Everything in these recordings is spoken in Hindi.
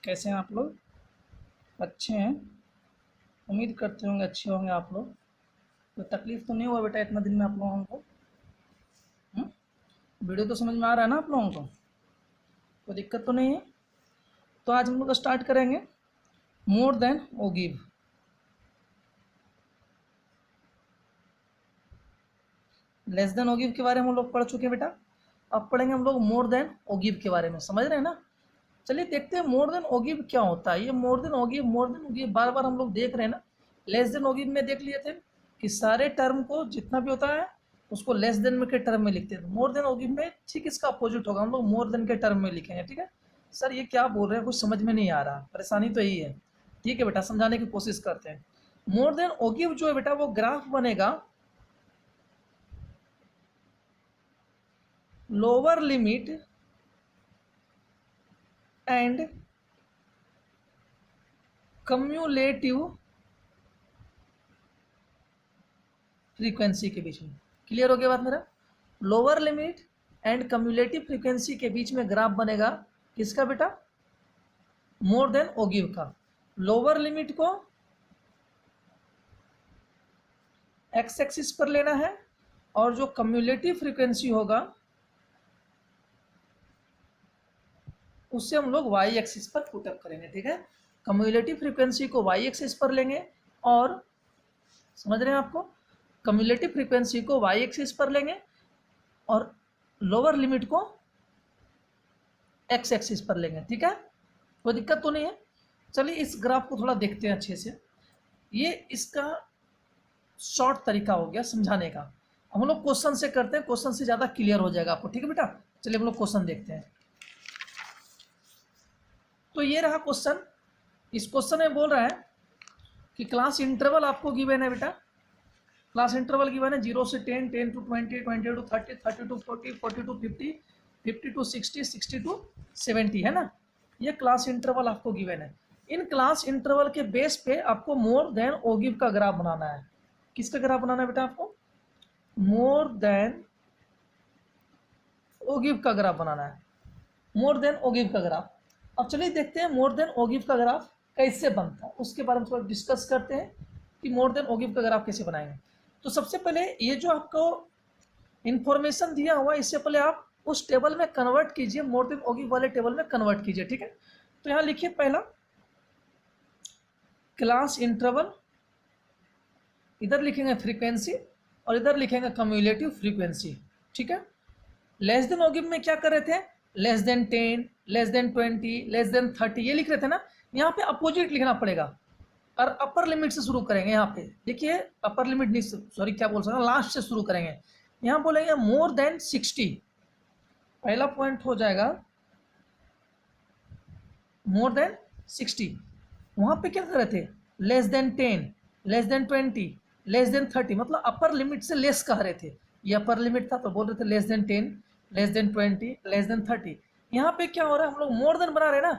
कैसे हैं आप लोग? अच्छे हैं। उम्मीद करते होंगे अच्छे होंगे आप लोग। कोई तकलीफ़ तो नहीं हुआ बेटा इतना दिन में आप लोगों को? हुँ? वीडियो तो समझ में आ रहा है ना आप लोगों को? कोई दिक्कत तो नहीं है? तो आज हम लोग स्टार्ट करेंगे मोर देन ओगिव। लेस देन ओगिव के बारे में हम लोग पढ़ चुके हैं बेटा। अब पढ़ेंगे हम लोग मोर देन ओगिव के बारे में, समझ रहे हैं ना? चलिए देखते हैं मोर देन ओगिव क्या होता है। ये मोर देन ओगिव बार बार हम लोग देख रहे हैं ना। लेस देन ओगिव में देख लिए थे कि सारे टर्म को जितना भी होता है उसको लेस देन में के टर्म में लिखते हैं। मोर देन ओगिव में ठीक इसका अपोजिट होगा, हम लोग मोर देन के टर्म में लिखेंगे। ठीक है सर, ये क्या बोल रहे हैं, कुछ समझ में नहीं आ रहा, परेशानी तो यही है। ठीक है बेटा, समझाने की कोशिश करते हैं। मोर देन ओगिव जो है बेटा वो ग्राफ बनेगा lower limit and cumulative frequency के बीच में। क्लियर हो गया बात मेरा? Lower limit and cumulative frequency के बीच में ग्राफ बनेगा किसका बेटा? मोर देन ओगिव का। लोअर लिमिट को एक्स एक्सिस पर लेना है और जो कम्युलेटिव फ्रीक्वेंसी होगा उससे हम लोग वाई एक्सिस पर पुटअप करेंगे। ठीक है, कम्युलेटिव फ्रीक्वेंसी को वाई एक्सिस पर लेंगे और समझ रहे हैं आपको, कम्युलेटिव फ्रीक्वेंसी को वाई एक्सिस पर लेंगे और लोअर लिमिट को एक्स एक्सिस पर लेंगे। ठीक है, कोई दिक्कत तो नहीं है? चलिए इस ग्राफ को थोड़ा देखते हैं अच्छे से। ये इसका शॉर्ट तरीका हो गया समझाने का। हम लोग क्वेश्चन से करते हैं, क्वेश्चन से ज़्यादा क्लियर हो जाएगा आपको। ठीक है बेटा, चलिए हम लोग क्वेश्चन देखते हैं। तो ये रहा क्वेश्चन। इस क्वेश्चन में बोल रहा है कि क्लास इंटरवल आपको गिवन है बेटा। क्लास इंटरवल गिवन है 0 से 10, 10 to 20, 20 to 30, 30 to 40, 40 to 50, 50 to 60, 60 to 70 है ना। ये क्लास इंटरवल आपको गिवन है। इन क्लास इंटरवल के बेस पे आपको मोर देन ओगिव का ग्राफ बनाना है। किसका ग्राफ बनाना है बेटा आपको? मोर देन ओगिव का ग्राफ बनाना है। मोर देन ओगिव का ग्राफ। अब चलिए देखते हैं मोर देन ओगिव का ग्राफ कैसे बनता है, उसके बारे में थोड़ा डिस्कस करते हैं कि मोर देन ओगिव का ग्राफ कैसे बनाएंगे। तो सबसे पहले ये जो आपको इंफॉर्मेशन दिया हुआ है इससे पहले आप उस टेबल में कन्वर्ट कीजिए, मोर देन ओगिव वाले टेबल में कन्वर्ट कीजिए। ठीक है, तो यहाँ लिखिए पहला क्लास इंटरवल, इधर लिखेंगे फ्रीक्वेंसी और इधर लिखेंगे कम्युलेटिव फ्रीक्वेंसी। ठीक है, लेस देन ओगिव में क्या कर रहे थे? Less than 10, less than 20, less than 30 ये लिख रहे थे ना। यहाँ पे अपोजिट लिखना पड़ेगा और अपर लिमिट से शुरू करेंगे। यहाँ पे देखिए अपर लिमिट नहीं, सॉरी क्या बोल सकते हैं, लास्ट से शुरू करेंगे। यहाँ बोलेंगे मोर देन 60, पहला पॉइंट हो जाएगा मोर देन 60। वहाँ पे क्या कर रहे थे? Less than 10, less than 20, less than 30, मतलब अपर लिमिट से लेस कह रहे थे। ये अपर लिमिट था तो बोल रहे थे less than 10, less than 20, less than 30। यहाँ पे क्या हो रहा है, हम लोग मोर देन बना रहे हैं ना,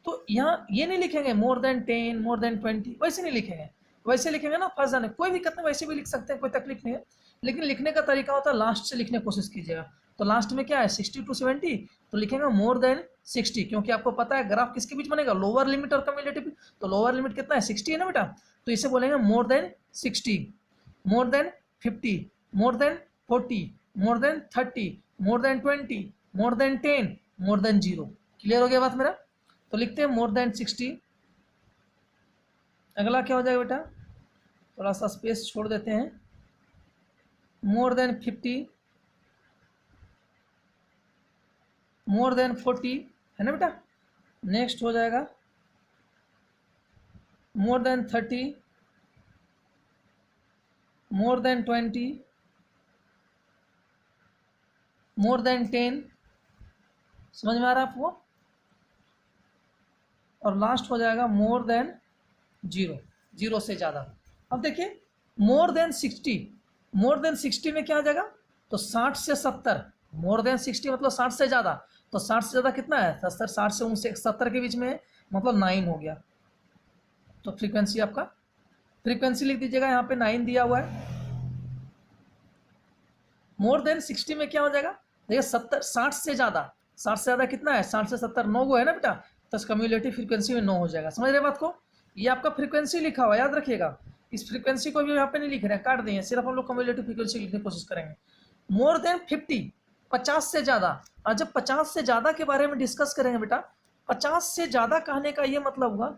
तो यहाँ ये नहीं लिखेंगे मोर देन 10, मोर देन 20, वैसे नहीं लिखेंगे। वैसे लिखेंगे ना फंस जाने, कोई दिक्कत नहीं, वैसे भी लिख सकते हैं, कोई तकलीफ नहीं है। लेकिन लिखने का तरीका होता है लास्ट से लिखने की कोशिश कीजिएगा। तो लास्ट में क्या है 60 to 70, तो लिखेंगे मोर देन 60, क्योंकि आपको पता है ग्राफ किसके बीच बनेगा? लोअर लिमिट और कम्युलेटिव। तो लोअर लिमिट कितना है? 60 है ना बेटा, तो इसे बोलेंगे more than 60, more than 50, more than 40, more than 30, more than 20, more than 10, more than 0। Clear हो गया बात मेरा? तो लिखते हैं मोर देन 60। अगला क्या हो जाएगा बेटा? थोड़ा सा स्पेस छोड़ देते हैं। मोर देन 50, मोर देन 40 है ना बेटा। नेक्स्ट हो जाएगा more than 30, more than 20, more than 10। समझ में आ रहा है आपको? और लास्ट हो जाएगा मोर देन 0, 0 से ज़्यादा। अब देखिए मोर देन 60, मोर देन 60 में क्या आ जाएगा? तो 60 से 70, मोर देन 60 मतलब 60 से ज़्यादा। तो 60 से ज़्यादा कितना है? 70, 60 से 70 के बीच में मतलब 9 हो गया। तो फ्रीक्वेंसी आपका, फ्रीक्वेंसी लिख दीजिएगा, यहाँ पे 9 दिया हुआ है। मोर देन 60 में क्या हो जाएगा? देखिए 70, 60 से ज़्यादा, 60 से ज़्यादा कितना है? 60 से 70 9 गो है ना बेटा, तो कम्युलेटिव फ्रीक्वेंसी में 9 हो जाएगा। समझ रहे बात को? ये आपका फ्रीक्वेंसी लिखा हुआ याद रखिएगा, इस फ्रीक्वेंसी को भी यहाँ पे नहीं लिख रहे हैं, काट देंगे, सिर्फ हम लोग कम्युलेटिव फ्रीक्वेंसी लिखने की कोशिश करेंगे। मोर देन 50, 50 से ज़्यादा। और जब 50 से ज़्यादा के बारे में डिस्कस करेंगे बेटा, 50 से ज़्यादा कहने का ये मतलब हुआ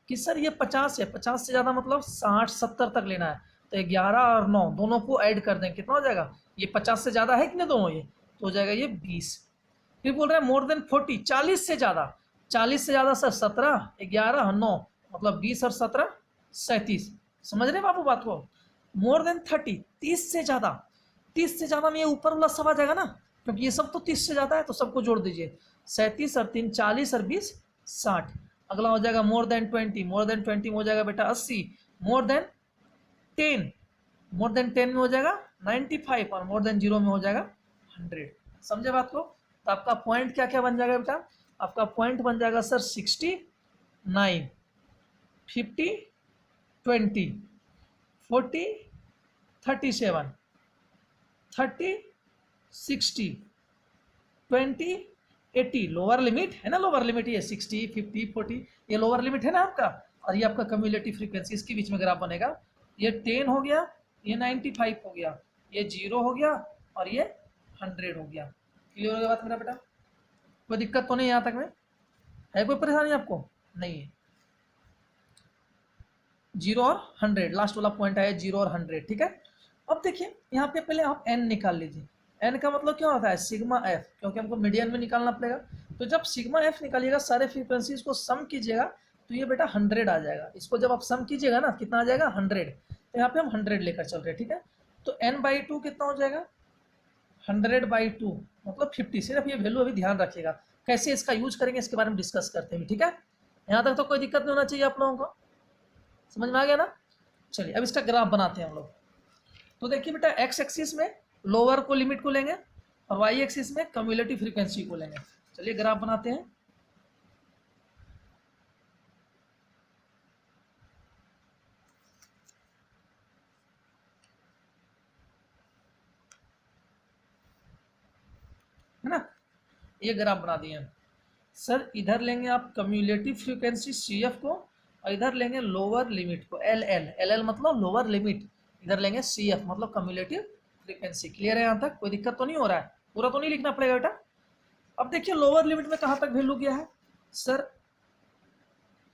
कि सर ये 50 है, 50 से ज़्यादा मतलब 60 70 तक लेना है, तो 11 और 9 दोनों को ऐड कर दें, कितना हो जाएगा? ये 50 से ज़्यादा है कि नहीं दोनों, ये तो हो जाएगा ये 20। फिर बोल रहे हैं मोर देन 40, 40 से ज़्यादा। 40 से ज़्यादा सर 17, 11, 9 मतलब 20 और 17 37। समझ रहे बाबू बात को? मोर देन 30, 30 से ज़्यादा। 30 से ज़्यादा में ये ऊपर वाला सब आ जाएगा ना, क्योंकि ये सब तो 30 से ज़्यादा है, तो सबको जोड़ दीजिए। 37 और 3 40 और 20 60। अगला हो जाएगा मोर देन 20, मोर देन 20 में हो जाएगा बेटा 80। मोर देन 10, मोर देन 10 में हो जाएगा 95 और मोर देन 0 में हो जाएगा 100। समझे बात को? तो आपका पॉइंट क्या क्या बन जाएगा बेटा? आपका पॉइंट बन जाएगा सर 69, 50, 20, 40, 37, 30, 60, 20, 80। लोअर लिमिट है ना, लोअर लिमिट ये 60, 50, 40 ये लोअर लिमिट है ना आपका, और ये आपका कम्युलेटिव फ्रीक्वेंसी, इसके बीच में ग्राफ बनेगा। ये 10 हो गया, ये 95 हो गया, ये 0 हो गया और ये 100 हो गया। क्लियर हो गया बात मेरा बेटा? कोई दिक्कत तो नहीं यहाँ तक में? है कोई परेशानी आपको? नहीं है। 0 और 100 लास्ट वाला पॉइंट आया, 0 और 100। ठीक है, अब देखिए यहाँ पे पहले आप n निकाल लीजिए। n का मतलब क्या होता है? सिग्मा f, क्योंकि हमको मीडियन में निकालना पड़ेगा। तो जब सिग्मा f निकालिएगा, सारे फ्रीक्वेंसीज को सम कीजिएगा, तो ये बेटा 100 आ जाएगा। इसको जब आप सम कीजिएगा ना, कितना आ जाएगा? 100। तो यहाँ पे हम 100 लेकर चल रहे हैं। ठीक है, तो n/2 कितना हो जाएगा? 100/2 मतलब 50। सिर्फ ये वैल्यू अभी ध्यान रखिएगा, कैसे इसका यूज करेंगे इसके बारे में डिस्कस करते हैं। ठीक है, यहाँ तक तो कोई दिक्कत नहीं होना चाहिए आप लोगों को, समझ में आ गया ना? चलिए अब इसका ग्राफ बनाते हैं हम लोग। तो देखिए बेटा, एक्स एक्सिस में लोअर को लिमिट को लेंगे और वाई एक्सिस में कम्युलेटिव फ्रीक्वेंसी को लेंगे। चलिए ग्राफ बनाते हैं। है ना, ये ग्राफ बना दिए हैं। सर इधर लेंगे आप कम्युलेटिव फ्रीक्वेंसी CF को, और इधर लेंगे लोअर लिमिट को LL मतलब लोअर लिमिट, इधर लेंगे CF मतलब कम्युलेटिव फ्रीक्वेंसी। क्लियर है यहाँ तक? कोई दिक्कत तो नहीं हो रहा है? पूरा तो नहीं लिखना पड़ेगा बेटा। अब देखिए लोअर लिमिट में कहाँ तक वैल्यू गया है सर?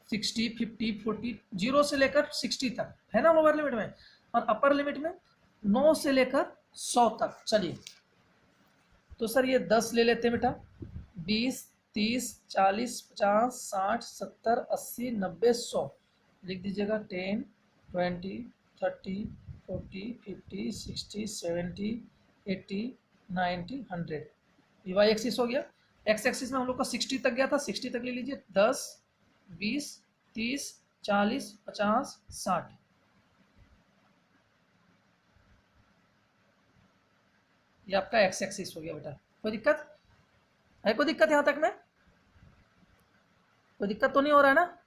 60, 50, 40, 0 से लेकर 60 तक है ना लोअर लिमिट में, और अपर लिमिट में 9 से लेकर 100 तक। चलिए तो सर ये 10 ले लेते हैं बेटा, 20, 30, 40, 50, 60, 70, 80, 90, 100 लिख दीजिएगा। 10, 20, 30, 40, 50, 60, 70, 80, 90, 100। ये वाई एक्सिस हो गया। एक्स एक्सिस में हम लोग का 60 तक गया था, 60 तक ले लीजिए। 10, 20, 30, 40, 50, 60। ये आपका एक्स एक्सिस हो गया बेटा। कोई दिक्कत है? कोई दिक्कत यहाँ तक में? कोई दिक्कत तो नहीं हो रहा है ना?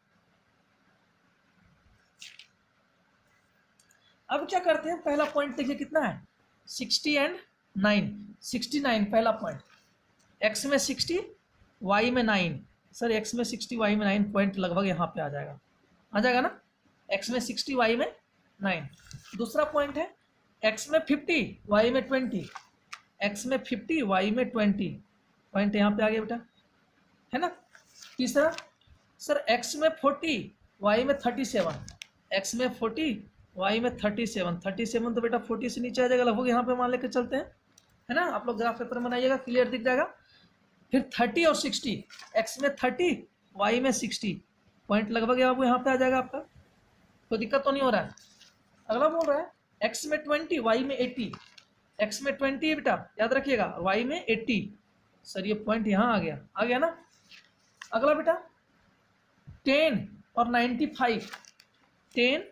अब क्या करते हैं, पहला पॉइंट देखिए कितना है? 60 एंड 9, 69 पहला पॉइंट। एक्स में 60, वाई में 9। सर एक्स में 60, वाई में 9 पॉइंट लगभग यहाँ पे आ जाएगा ना? एक्स में 60, वाई में 9। दूसरा पॉइंट है एक्स में 50, वाई में 20। एक्स में 50, वाई में 20 पॉइंट यहाँ पे आ गया बेटा, है ना? तीसरा सर एक्स में 40, वाई में 37। एक्स में 40, वाई में 37। 37 तो बेटा 40 से नीचे आ जाएगा लगभग, यहाँ पे मान लेकर चलते हैं, है ना? आप लोग ग्राफ पेपर में बनाइएगा, क्लियर दिख जाएगा। फिर 30 और 60, एक्स में 30, वाई में 60 पॉइंट लगभग यहाँ पे आ जाएगा आपका। कोई दिक्कत तो नहीं हो रहा है? अगला बोल रहा है एक्स में 20, वाई में 80। एक्स में 20 है बेटा, याद रखिएगा, वाई में 80। सर ये पॉइंट यहाँ आ गया ना? अगला बेटा 10 और 95, 10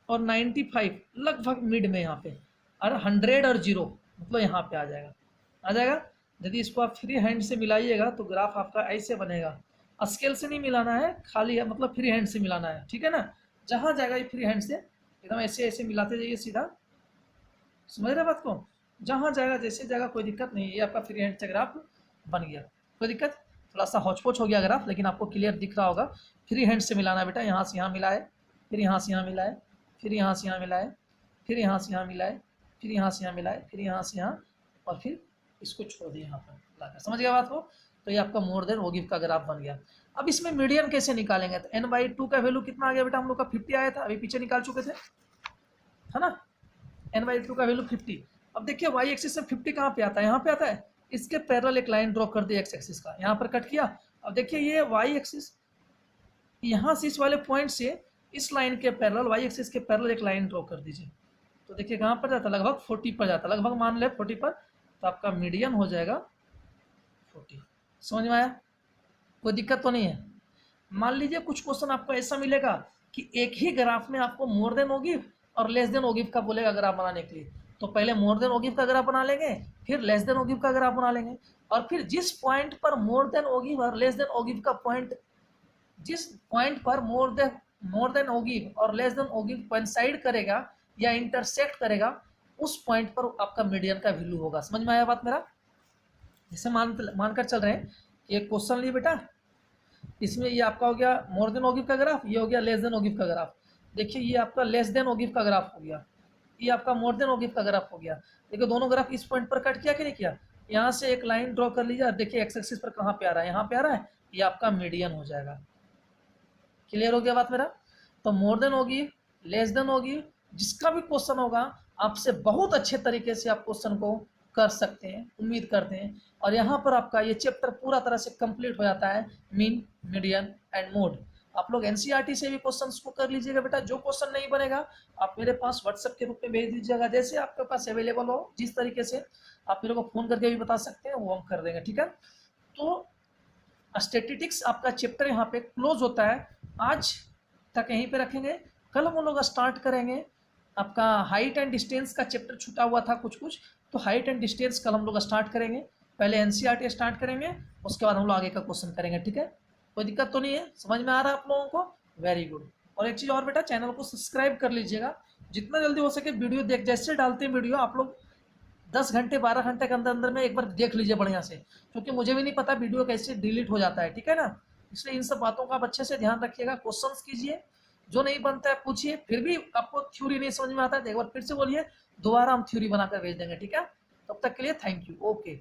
और 95 लगभग मिड में यहाँ पे, और 100 और 0 मतलब यहाँ पे आ जाएगा। यदि इसको आप फ्री हैंड से मिलाइएगा तो ग्राफ आपका ऐसे बनेगा। स्केल से नहीं मिलाना है, खाली है मतलब फ्री हैंड से मिलाना है, ठीक है ना? जहाँ जाएगा ये फ्री हैंड से एकदम ऐसे ऐसे मिलाते जाइए सीधा, समझ रहे बात को? जहाँ जाएगा जैसे जाएगा कोई दिक्कत नहीं, ये आपका फ्री हैंड से ग्राफ बन गया। कोई दिक्कत? थोड़ा सा हौच-पौच हो गया ग्राफ, लेकिन आपको क्लियर दिख रहा होगा। फ्री हैंड से मिलाना है बेटा, यहाँ से यहाँ मिलाए, फिर यहाँ से यहाँ मिलाए, फिर यहाँ से यहाँ मिलाए, फिर यहाँ से यहाँ मिलाए, फिर यहाँ से यहाँ मिलाए, फिर यहाँ से यहाँ, और फिर इसको छोड़ दिए यहाँ पर लाकर। समझ गया बात को? तो ये आपका मोर देन ओ गिव का ग्राफ बन गया। अब इसमें मीडियन कैसे निकालेंगे? तो n/2 का वैल्यू कितना आ गया बेटा? हम लोग का 50 आया था, अभी पीछे निकाल चुके थे, है ना? n/2 का वैल्यू 50। अब देखिए वाई एक्सिस में 50 कहाँ पे आता है? यहाँ पे आता है। इसके पैरेलल एक लाइन ड्रॉ कर दी एक्स एक्सिस का, यहाँ पर कट किया। अब देखिए ये वाई एक्सिस, यहाँ से इस वाले पॉइंट से इस लाइन के पैरेलल, वाई एक्सिस के पैरेलल एक लाइन ड्रॉ कर दीजिए। तो देखिए कहाँ पर जाता है? लगभग 40 पर जाता है, लगभग मान ले 40 पर। तो आपका मीडियन हो जाएगा 40। समझ में आया? कोई दिक्कत तो नहीं है? मान लीजिए कुछ क्वेश्चन आपको ऐसा मिलेगा कि एक ही ग्राफ में आपको मोर देन ओ गिव और लेस देन ओ गिव का बोलेगा ग्राफ बनाने के लिए। तो पहले मोर देन ओ गिव का ग्राफ बना लेंगे, फिर लेस देन ओ गिव का ग्राफ बना लेंगे, और फिर जिस पॉइंट पर मोर देन ओ गिव और लेस देन ओ गिव का पॉइंट, जिस पॉइंट पर मोर देन ओ गिव और लेस देन ओ गिव कोइंसाइड करेगा या इंटरसेक्ट करेगा, उस पॉइंट पर आपका मीडियन का वैल्यू होगा। समझ में आया बात मेरा? जैसे मानकर चल रहे हैं कि एक क्वेश्चन लिए बेटा, इसमें ये आपका हो गया मोर देन ओ गिव का ग्राफ, ये हो गया लेस देन ओ गिव का ग्राफ। देखिए ये आपका लेस देन ओ गिव का ग्राफ हो गया, ये आपका मोर देन ओ गिव का ग्राफ हो गया। देखिए दोनों ग्राफ इस पॉइंट पर कट किया कि नहीं किया? यहाँ से एक लाइन ड्रॉ कर लीजिए, देखिए एक्स एक्सिस पर कहाँ पे आ रहा है? यहाँ पे आ रहा है। ये आपका मीडियन हो जाएगा। क्लियर हो गया बात मेरा? तो मोर देन ओ गिव, लेस देन ओ गिव, जिसका भी क्वेश्चन होगा आपसे बहुत अच्छे तरीके से आप क्वेश्चन को कर सकते हैं, उम्मीद करते हैं। और यहाँ पर आपका ये चैप्टर पूरा तरह से कंप्लीट हो जाता है, मीन, मीडियन एंड मोड। आप लोग एनसीईआरटी से भी क्वेश्चंस को कर लीजिएगा बेटा। जो क्वेश्चन नहीं बनेगा आप मेरे पास व्हाट्सएप के रूप में भेज दीजिएगा, जैसे आपके पास अवेलेबल हो, जिस तरीके से आप मेरे को फ़ोन करके भी बता सकते हैं, वो हम कर देंगे। ठीक है? तो स्टैटिस्टिक्स आपका चैप्टर यहाँ पे क्लोज होता है। आज तक यहीं पे रखेंगे, कल हम लोग स्टार्ट करेंगे आपका हाइट एंड डिस्टेंस का चैप्टर छूटा हुआ था कुछ कुछ, तो हाइट एंड डिस्टेंस कल हम लोग स्टार्ट करेंगे। पहले एनसीईआरटी स्टार्ट करेंगे, उसके बाद हम लोग आगे का क्वेश्चन करेंगे। ठीक है? कोई दिक्कत तो नहीं है? समझ में आ रहा है आप लोगों को? Very good. और एक चीज़ और बेटा, चैनल को सब्सक्राइब कर लीजिएगा, जितना जल्दी हो सके वीडियो देख, जैसे डालते हैं वीडियो आप लोग 10 घंटे 12 घंटे के अंदर अंदर में एक बार देख लीजिए बढ़िया से, क्योंकि मुझे भी नहीं पता वीडियो कैसे डिलीट हो जाता है। ठीक है ना? इसलिए इन सब बातों का आप अच्छे से ध्यान रखिएगा, क्वेश्चंस कीजिए, जो नहीं बनता है पूछिए। फिर भी आपको थ्योरी नहीं समझ में आता है तो एक बार फिर से बोलिए, दोबारा हम थ्योरी बनाकर भेज देंगे। ठीक है? तब तक के लिए थैंक यू। ओके।